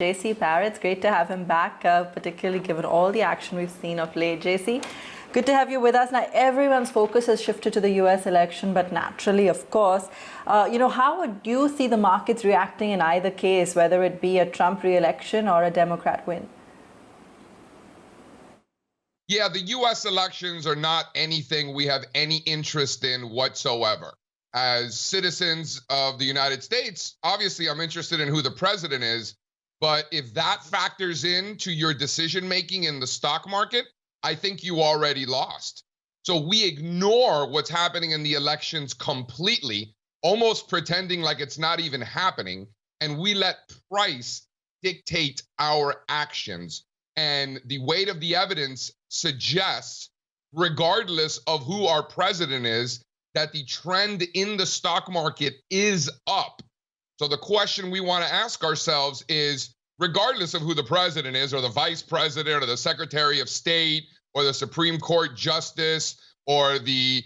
JC Parets. Great to have him back, particularly given all the action we've seen of late. JC, good to have you with us. Now, everyone's focus has shifted to the US election, but naturally, of course, how would you see the markets reacting in either case, whether it be a Trump re-election or a Democrat win? Yeah, the U.S. elections are not anything we have any interest in whatsoever. As citizens of the United States, obviously I'm interested in who the president is, but if that factors into your decision-making in the stock market, I think you already lost. So we ignore what's happening in the elections completely, almost pretending like it's not even happening, and we let price dictate our actions. And the weight of the evidence suggests, regardless of who our president is, that the trend in the stock market is up. So the question we want to ask ourselves is, regardless of who the president is, or the vice president, or the secretary of state, or the Supreme Court justice, or the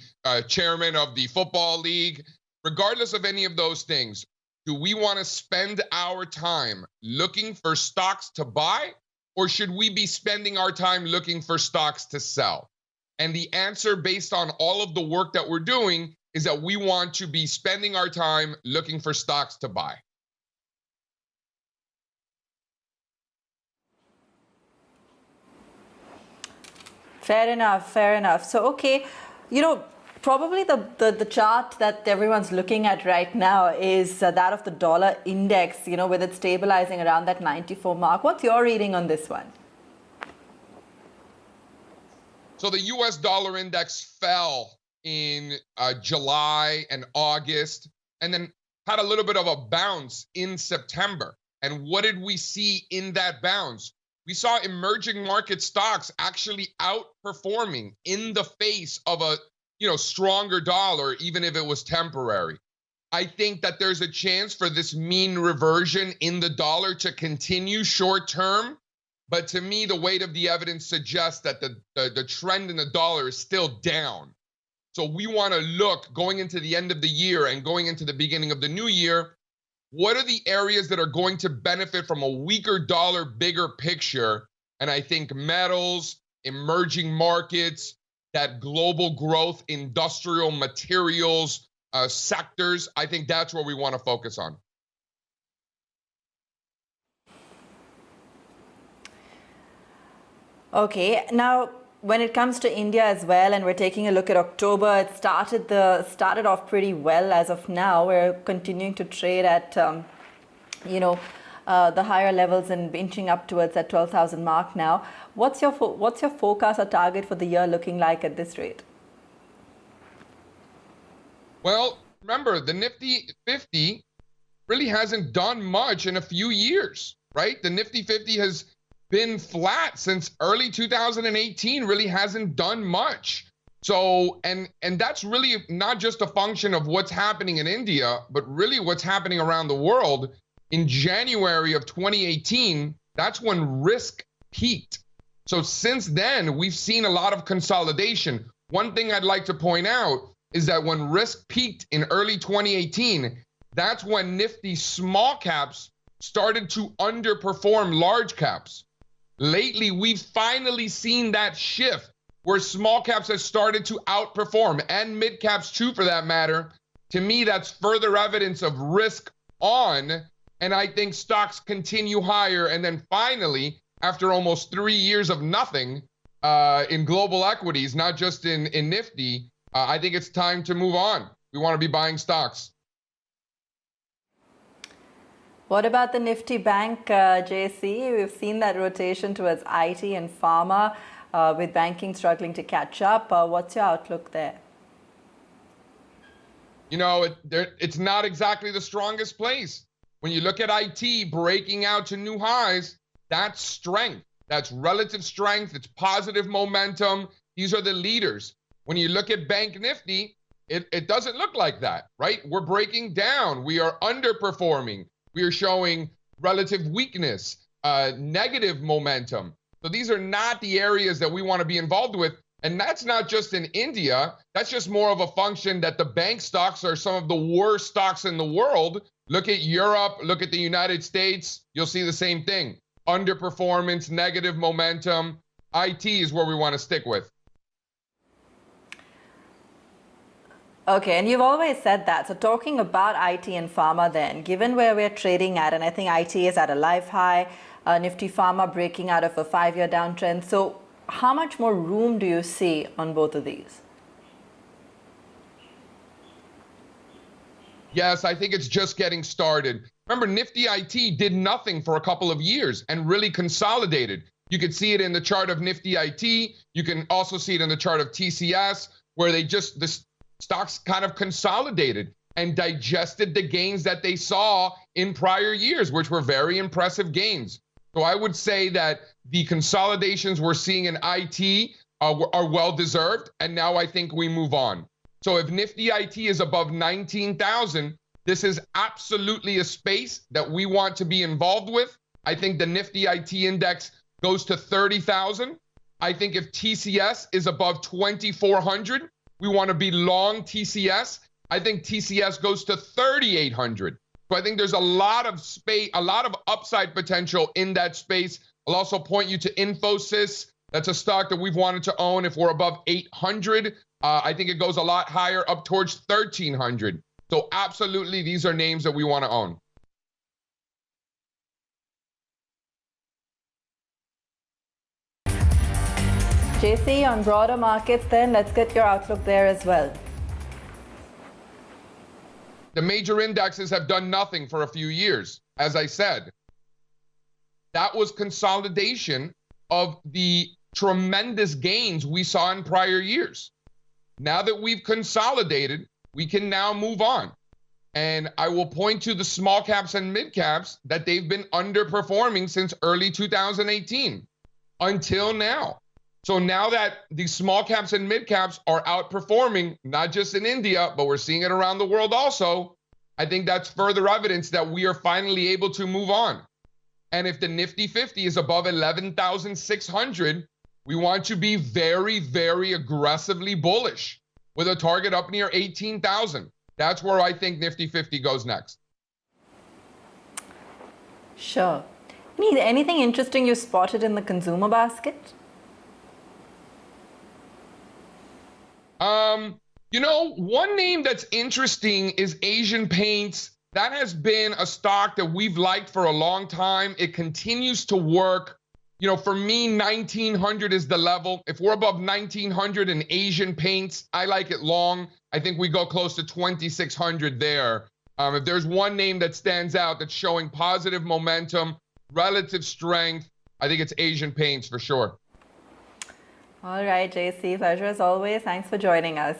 chairman of the football league, regardless of any of those things, do we want to spend our time looking for stocks to buy, or should we be spending our time looking for stocks to sell? And the answer, based on all of the work that we're doing, is that we want to be spending our time looking for stocks to buy. Fair enough, fair enough. So, okay, probably the chart that everyone's looking at right now is that of the dollar index, with it stabilizing around that 94 mark. What's your reading on this one? So the US dollar index fell in July and August, and then had a little bit of a bounce in September. And what did we see in that bounce? We saw emerging market stocks actually outperforming in the face of a stronger dollar, even if it was temporary. I think that there's a chance for this mean reversion in the dollar to continue short term. But to me, the weight of the evidence suggests that the trend in the dollar is still down. So we want to look, going into the end of the year and going into the beginning of the new year, what are the areas that are going to benefit from a weaker dollar, bigger picture? And I think metals, emerging markets, that global growth, industrial materials sectors, I think that's where we want to focus on. Okay, now when it comes to India as well, and we're taking a look at October, it started off pretty well as of now. We're continuing to trade at the higher levels and inching up towards that 12,000 mark now. What's your forecast or target for the year looking like at this rate? Well, remember, the Nifty 50 really hasn't done much in a few years, right? The Nifty 50 has been flat since early 2018, really hasn't done much. So, and that's really not just a function of what's happening in India, but really what's happening around the world. In January of 2018, that's when risk peaked. So since then, we've seen a lot of consolidation. One thing I'd like to point out is that when risk peaked in early 2018, that's when Nifty small caps started to underperform large caps. Lately, we've finally seen that shift where small caps have started to outperform, and mid caps too, for that matter. To me, that's further evidence of risk on, and I think stocks continue higher. And then finally, after almost 3 years of nothing in global equities, not just in Nifty, I think it's time to move on. We want to be buying stocks. What about the Nifty Bank, JC? We've seen that rotation towards IT and pharma, with banking struggling to catch up. What's your outlook there? It's not exactly the strongest place. When you look at IT breaking out to new highs, that's strength. That's relative strength. It's positive momentum. These are the leaders. When you look at Bank Nifty, it doesn't look like that, right? We're breaking down. We are underperforming. We are showing relative weakness, negative momentum. So these are not the areas that we want to be involved with. And that's not just in India. That's just more of a function that the bank stocks are some of the worst stocks in the world Look at Europe, look at the United States, you'll see the same thing. Underperformance, negative momentum. IT is where we want to stick with. Okay, and you've always said that. So talking about IT and pharma then, given where we're trading at, and I think IT is at a life high, Nifty Pharma breaking out of a 5-year downtrend. So how much more room do you see on both of these? Yes, I think it's just getting started. Remember, Nifty IT did nothing for a couple of years and really consolidated. You could see it in the chart of Nifty IT. You can also see it in the chart of TCS, where the stocks kind of consolidated and digested the gains that they saw in prior years, which were very impressive gains. So I would say that the consolidations we're seeing in IT are well-deserved, and now I think we move on. So if Nifty IT is above 19,000, this is absolutely a space that we want to be involved with. I think the Nifty IT index goes to 30,000. I think if TCS is above 2,400, we want to be long TCS. I think TCS goes to 3,800. So I think there's a lot of space, a lot of upside potential in that space. I'll also point you to Infosys. That's a stock that we've wanted to own if we're above 800. I think it goes a lot higher, up towards 1,300. So absolutely, these are names that we want to own. JC, on broader markets then, let's get your outlook there as well. The major indexes have done nothing for a few years, as I said. That was consolidation of the tremendous gains we saw in prior years. Now that we've consolidated, we can now move on. And I will point to the small caps and mid caps that they've been underperforming since early 2018 until now. So now that the small caps and mid caps are outperforming, not just in India, but we're seeing it around the world also, I think that's further evidence that we are finally able to move on. And if the Nifty 50 is above 11,600, we want to be very, very aggressively bullish with a target up near 18,000. That's where I think Nifty 50 goes next. Sure. Anything interesting you spotted in the consumer basket? You know, one name that's interesting is Asian Paints. That has been a stock that we've liked for a long time. It continues to work. You know, for me, 1,900 is the level. If we're above 1,900 in Asian Paints, I like it long. I think we go close to 2,600 there. If there's one name that stands out that's showing positive momentum, relative strength, I think it's Asian Paints for sure. All right, JC, pleasure as always. Thanks for joining us.